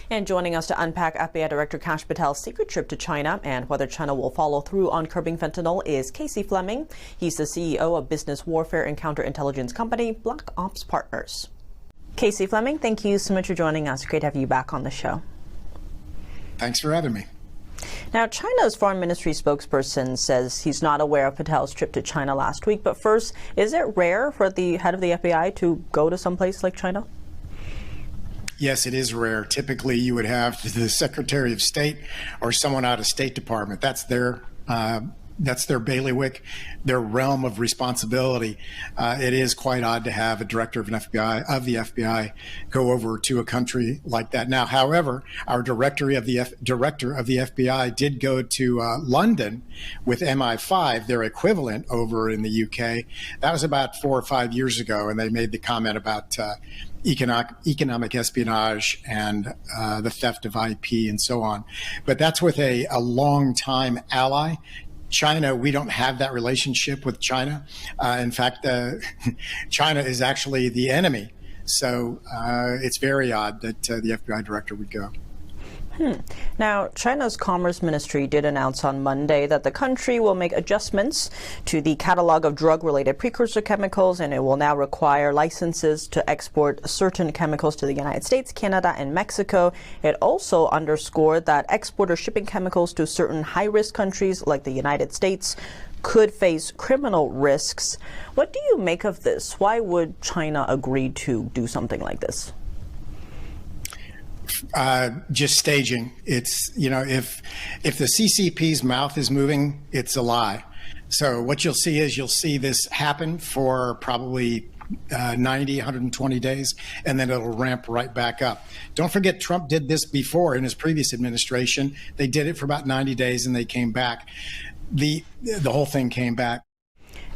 And joining us to unpack FBI Director Kash Patel's secret trip to China and whether China will follow through on curbing fentanyl is Fleming. He's the CEO of business warfare and counterintelligence company BlackOps Partners. Fleming, thank you so much for joining us. Great to have you back on the show. Thanks for having me. Now, China's foreign ministry spokesperson says he's not aware of Patel's trip to China last week. But first, is it rare for the head of the FBI to go to some place like China? Yes, it is rare. Typically, you would have the Secretary of State or someone out of State Department. That's their bailiwick, their realm of responsibility. It is quite odd to have a director of the FBI go over to a country like that. Now, however, our director of the FBI did go to London with MI5, their equivalent over in the UK. That was about 4 or 5 years ago, and they made the comment about economic espionage and the theft of IP and so on. But that's with a long-time ally. China, we don't have that relationship with China. In fact, China is actually the enemy. So it's very odd that the FBI director would go. Now, China's Commerce Ministry did announce on Monday that the country will make adjustments to the catalog of drug-related precursor chemicals, and it will now require licenses to export certain chemicals to the United States, Canada, and Mexico. It also underscored that export or shipping chemicals to certain high-risk countries like the United States could face criminal risks. What do you make of this? Why would China agree to do something like this? Just staging. It's, if the CCP's mouth is moving, it's a lie. So what you'll see this happen for probably 90, 120 days, and then it'll ramp right back up. Don't forget, Trump did this before in his previous administration. They did it for about 90 days and they came back. The whole thing came back.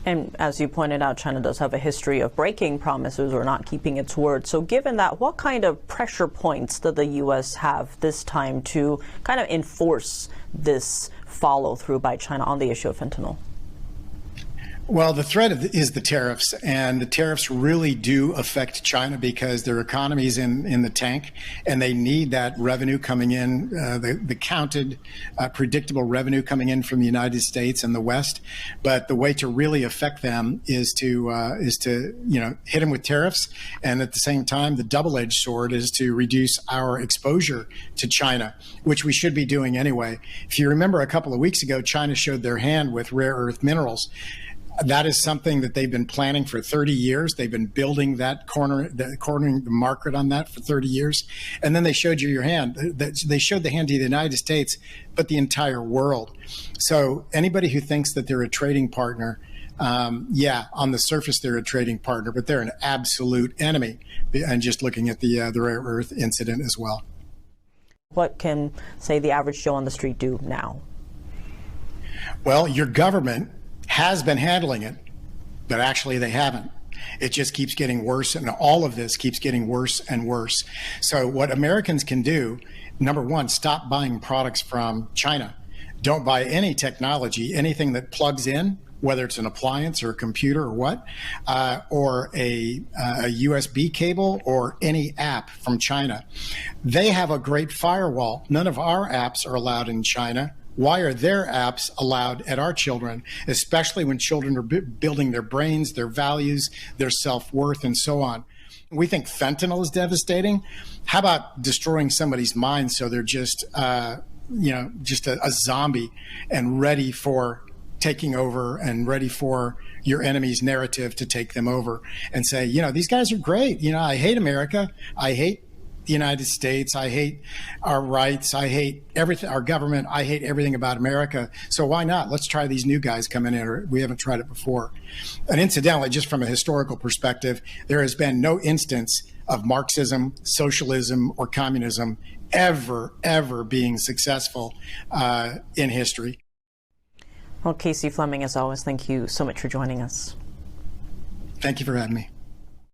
And as you pointed out, China does have a history of breaking promises or not keeping its word. So given that, what kind of pressure points did the U.S. have this time to kind of enforce this follow through by China on the issue of fentanyl? Well, the threat is the tariffs, and the tariffs really do affect China because their economy is in the tank, and they need that revenue coming in, the counted, predictable revenue coming in from the United States and the West. But the way to really affect them is to hit them with tariffs, and at the same time, the double-edged sword is to reduce our exposure to China, which we should be doing anyway. If you remember, a couple of weeks ago, China showed their hand with rare earth minerals. That is something that they've been planning for 30 years. They've been building that cornering the market on that for 30 years. And then they showed you your hand. They showed the hand to the United States, but the entire world. So anybody who thinks that they're a trading partner, yeah, on the surface they're a trading partner, but they're an absolute enemy. And just looking at the rare earth incident as well. What can, say, the average Joe on the street do now? Well, your government has been handling it, but actually they haven't. It just keeps getting worse, and all of this keeps getting worse and worse. So what Americans can do, number one, stop buying products from China. Don't buy any technology, anything that plugs in, whether it's an appliance or a computer or what, or a USB cable or any app from China. They have a great firewall. None of our apps are allowed in China. Why are their apps allowed at our children, especially when children are building their brains, their values, their self-worth, and so on? We think fentanyl is devastating. How about destroying somebody's mind so they're just, just a zombie and ready for taking over and ready for your enemy's narrative to take them over and say, these guys are great. I hate America. I hate the United States. I hate our rights. I hate everything, our government. I hate everything about America. So why not? Let's try these new guys coming in. We haven't tried it before. And incidentally, just from a historical perspective, there has been no instance of Marxism, socialism, or communism ever being successful in history. Well, Fleming, as always, thank you so much for joining us. Thank you for having me.